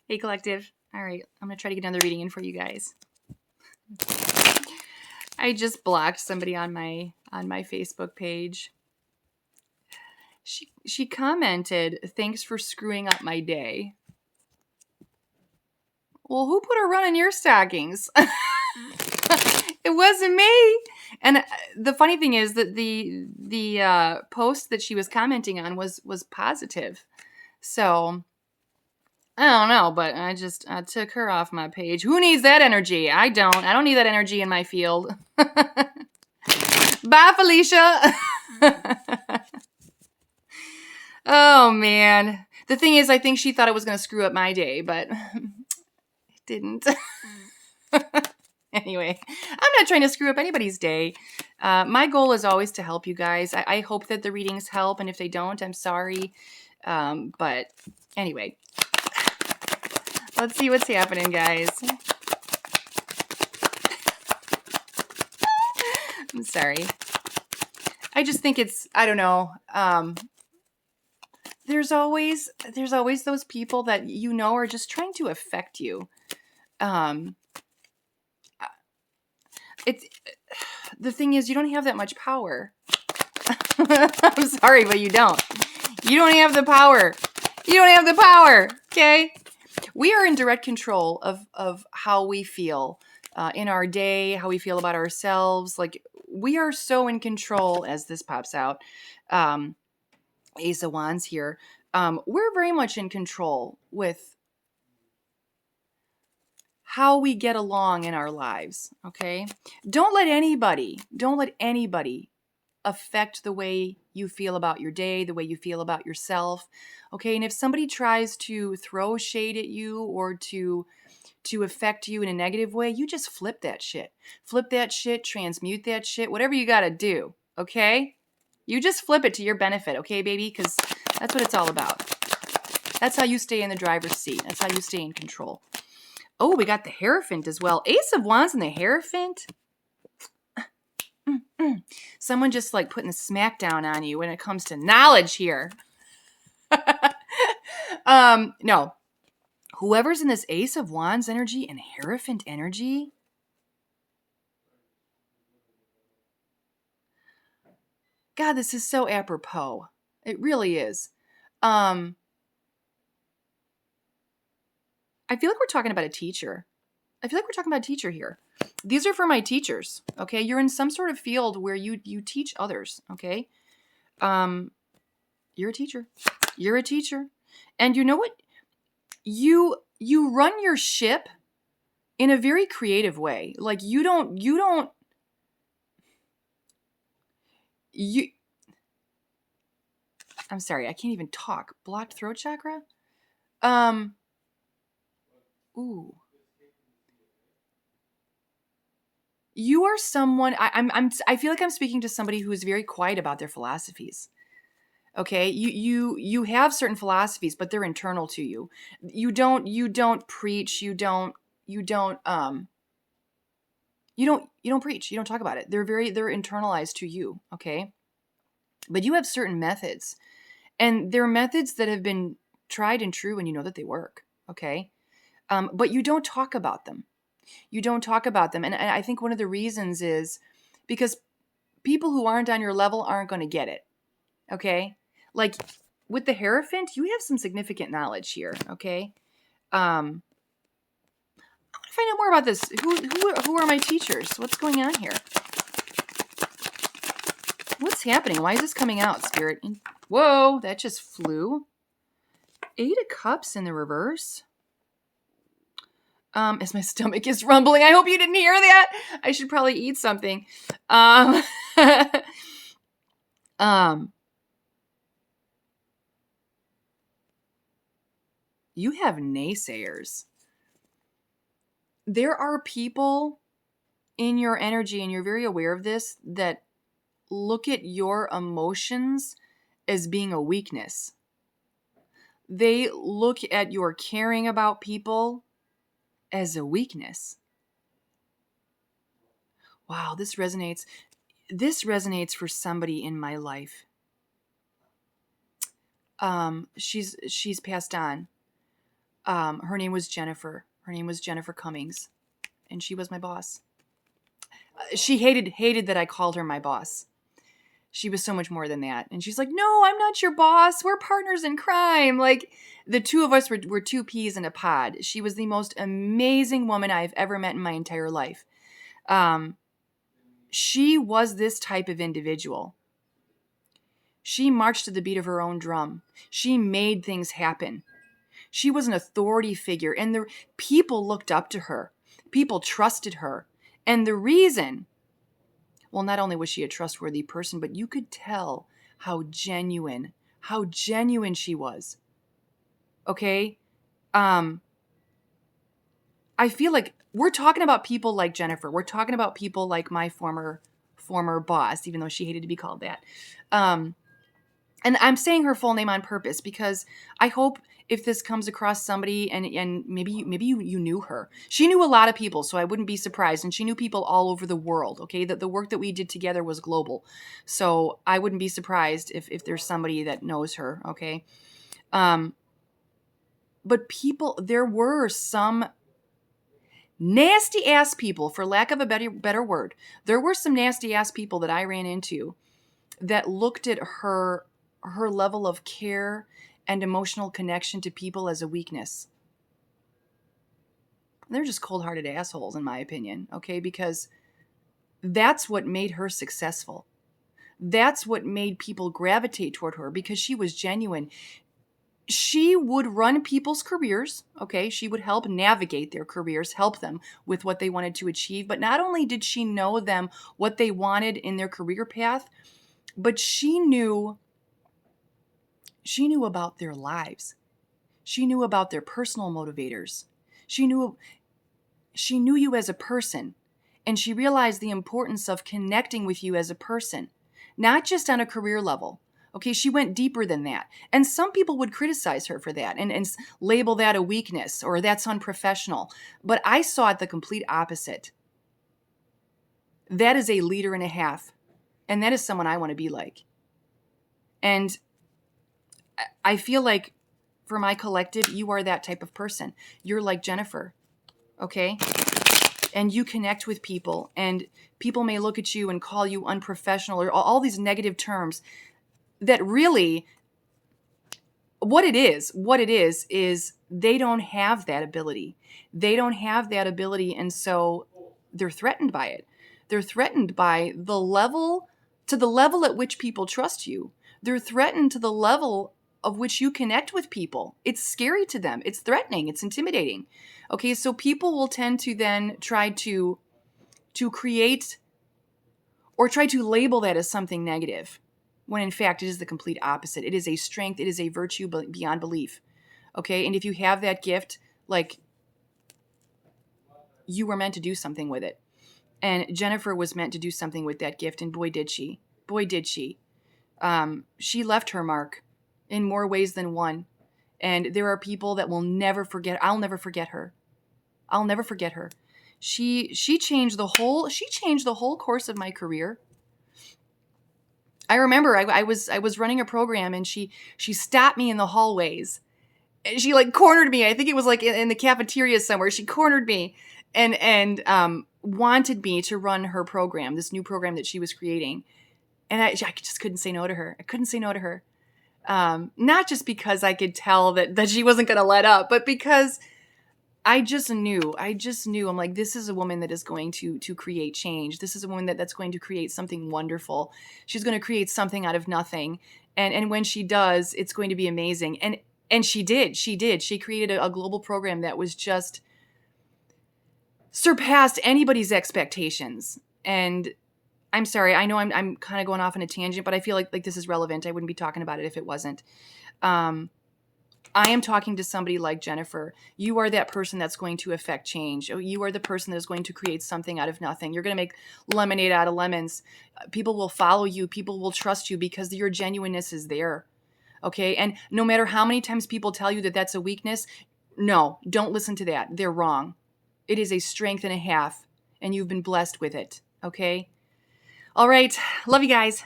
Hey, collective. All right, I'm gonna try to get another reading in for you guys. I just blocked somebody on my Facebook page. She commented, "Thanks for screwing up my day." Well, who put a run in your stockings? It wasn't me. And the funny thing is that the post that she was commenting on was positive. So I don't know, but I took her off my page. Who needs that energy? I don't. I don't need that energy in my field. Bye, Felicia. Oh man. The thing is, I think she thought it was going to screw up my day, but it didn't. Anyway, I'm not trying to screw up anybody's day. My goal is always to help you guys. I hope that the readings help, and if they don't, I'm sorry. But anyway, let's see what's happening, guys. I'm sorry. I just think it's, I don't know. There's always those people that you know are just trying to affect you. It's the thing is, you don't have that much power. I'm sorry, but you don't. You don't have the power. You don't have the power. Okay? We are in direct control of how we feel in our day, how we feel about ourselves. Like, we are so in control as this pops out. Ace of Wands here. We're very much in control with how we get along in our lives. Okay? Don't let anybody affect the way you feel about your day, the way you feel about yourself. Okay? And if somebody tries to throw shade at you or to affect you in a negative way, you just flip that shit. Flip that shit, transmute that shit, whatever you got to do. Okay? You just flip it to your benefit, okay, baby? Because that's what it's all about. That's how you stay in the driver's seat. That's how you stay in control. Oh, we got the Hierophant as well. Ace of Wands and the Hierophant. Someone just like putting the smack down on you when it comes to knowledge here. No. Whoever's in this Ace of Wands energy and Hierophant energy, God, this is so apropos. It really is. I feel like we're talking about a teacher. Here. These are for my teachers, okay? You're in some sort of field where you teach others, okay? You're a teacher. You're a teacher. And you know what? You run your ship in a very creative way. Like, I'm sorry, I can't even talk. Blocked throat chakra? Ooh. You are someone, I feel like I'm speaking to somebody who is very quiet about their philosophies. Okay, you have certain philosophies, but they're internal to you. You don't preach. You don't preach. You don't talk about it. They're internalized to you. Okay, but you have certain methods, and they're methods that have been tried and true, and you know that they work. Okay, but you don't talk about them. And I think one of the reasons is because people who aren't on your level aren't going to get it. Okay, like with the Hierophant, you have some significant knowledge here. Okay, I want to find out more about this. Who are my teachers? What's going on here? What's happening? Why is this coming out, Spirit? Whoa, that just flew. 8 of Cups in the reverse. As my stomach is rumbling. I hope you didn't hear that. I should probably eat something. You have naysayers. There are people in your energy, and you're very aware of this, that look at your emotions as being a weakness. They look at your caring about people as a weakness. Wow, this resonates. This resonates for somebody in my life. She's passed on. Her name was Jennifer. Her name was Jennifer Cummings, and she was my boss. She hated that I called her my boss. She was so much more than that. And she's like, no, I'm not your boss. We're partners in crime. Like, the two of us were two peas in a pod. She was the most amazing woman I've ever met in my entire life. She was this type of individual. She marched to the beat of her own drum. She made things happen. She was an authority figure, and the people looked up to her. People trusted her. And the reason, well, not only was she a trustworthy person, but you could tell how genuine she was. Okay? I feel like we're talking about people like Jennifer. We're talking about people like my former boss, even though she hated to be called that. And I'm saying her full name on purpose because I hope if this comes across somebody and maybe you knew her. She knew a lot of people, so I wouldn't be surprised. And she knew people all over the world, okay? That the work that we did together was global. So I wouldn't be surprised if there's somebody that knows her, okay? But there were some nasty ass people, for lack of a better word. There were some nasty ass people that I ran into that looked at her level of care and emotional connection to people as a weakness. They're just cold-hearted assholes, in my opinion, okay? Because that's what made her successful. That's what made people gravitate toward her, because she was genuine. She would run people's careers, okay? She would help navigate their careers, help them with what they wanted to achieve. But not only did she know them what they wanted in their career path, but she knew about their lives. She knew about their personal motivators. She knew you as a person, and she realized the importance of connecting with you as a person, not just on a career level. Okay, she went deeper than that. And some people would criticize her for that and label that a weakness or that's unprofessional. But I saw it the complete opposite. That is a leader and a half. And that is someone I want to be like. And I feel like for my collective, you are that type of person. You're like Jennifer, okay? And you connect with people, and people may look at you and call you unprofessional or all these negative terms that really, what it is they don't have that ability. They don't have that ability, and so they're threatened by it. They're threatened by the level at which people trust you. They're threatened to the level of which you connect with people. It's scary to them. It's threatening. It's intimidating. Okay, so people will tend to then try to create or try to label that as something negative, when in fact it is the complete opposite. It is a strength. It is a virtue beyond belief. Okay, and if you have that gift, like, you were meant to do something with it. And Jennifer was meant to do something with that gift, and boy did she. Boy did she. She left her mark in more ways than one. And there are people that will never forget. I'll never forget her. I'll never forget her. She changed the whole course of my career. I remember I was running a program, and she stopped me in the hallways, and she like cornered me. I think it was like in the cafeteria somewhere. She cornered me and wanted me to run her program, this new program that she was creating. And I just couldn't say no to her. I couldn't say no to her. Not just because I could tell that she wasn't going to let up, but because I just knew. I'm like, this is a woman that is going to create change. This is a woman that's going to create something wonderful. She's going to create something out of nothing. And when she does, it's going to be amazing. And she did. She created a global program that was just surpassed anybody's expectations. And I'm sorry, I know I'm kind of going off on a tangent, but I feel like this is relevant. I wouldn't be talking about it if it wasn't. I am talking to somebody like Jennifer. You are that person that's going to affect change. You are the person that is going to create something out of nothing. You're going to make lemonade out of lemons. People will follow you. People will trust you because your genuineness is there. Okay? And no matter how many times people tell you that that's a weakness, no, don't listen to that. They're wrong. It is a strength and a half, and you've been blessed with it. Okay? All right. Love you guys.